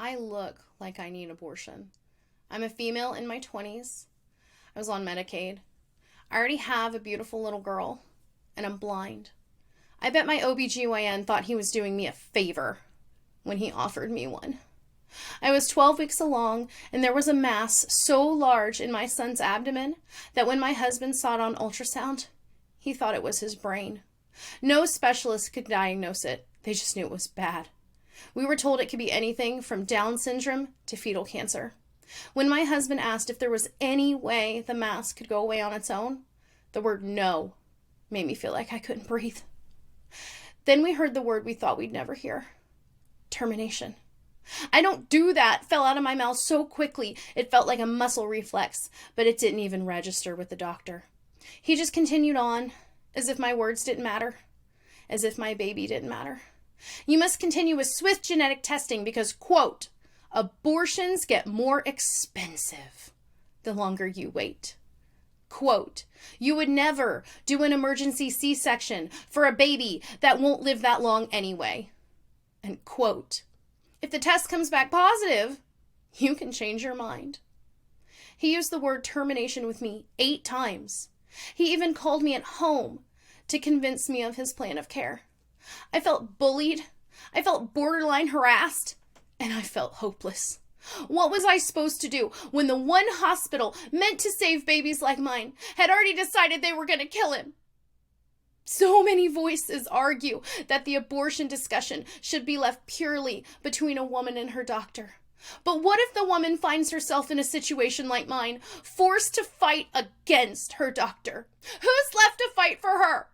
I look like I need abortion. I'm a female in my 20s. I was on Medicaid. I already have a beautiful little girl, and I'm blind. I bet my OBGYN thought he was doing me a favor when he offered me one. I was 12 weeks along, and there was a mass so large in my son's abdomen that when my husband saw it on ultrasound, he thought it was his brain. No specialist could diagnose it. They just knew it was bad. We were told it could be anything from Down syndrome to fetal cancer. When my husband asked if there was any way the mass could go away on its own, the word no made me feel like I couldn't breathe. Then we heard the word we thought we'd never hear. Termination. I don't do that fell out of my mouth so quickly it felt like a muscle reflex, but it didn't even register with the doctor. He just continued on, as if my words didn't matter, as if my baby didn't matter. You must continue with swift genetic testing because, quote, abortions get more expensive the longer you wait. Quote, you would never do an emergency C-section for a baby that won't live that long anyway. And quote, if the test comes back positive, you can change your mind. He used the word termination with me 8 times. He even called me at home to convince me of his plan of care. I felt bullied, I felt borderline harassed, and I felt hopeless. What was I supposed to do when the one hospital meant to save babies like mine had already decided they were going to kill him? So many voices argue that the abortion discussion should be left purely between a woman and her doctor. But what if the woman finds herself in a situation like mine, forced to fight against her doctor? Who's left to fight for her?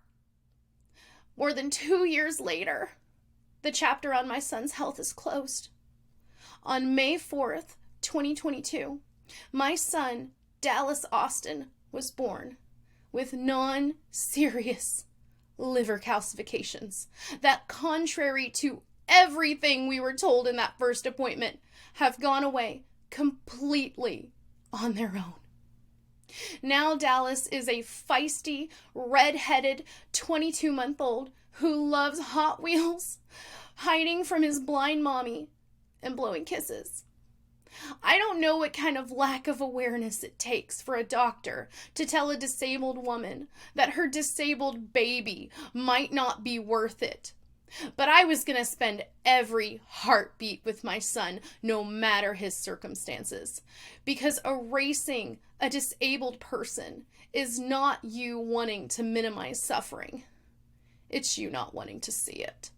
More than 2 years later, the chapter on my son's health is closed. On May 4th, 2022, my son, Dallas Austin, was born with non-serious liver calcifications that, contrary to everything we were told in that first appointment, have gone away completely on their own. Now Dallas is a feisty, red-headed 22-month-old who loves Hot Wheels, hiding from his blind mommy, and blowing kisses. I don't know what kind of lack of awareness it takes for a doctor to tell a disabled woman that her disabled baby might not be worth it. But I was going to spend every heartbeat with my son, no matter his circumstances. Because erasing a disabled person is not you wanting to minimize suffering. It's you not wanting to see it.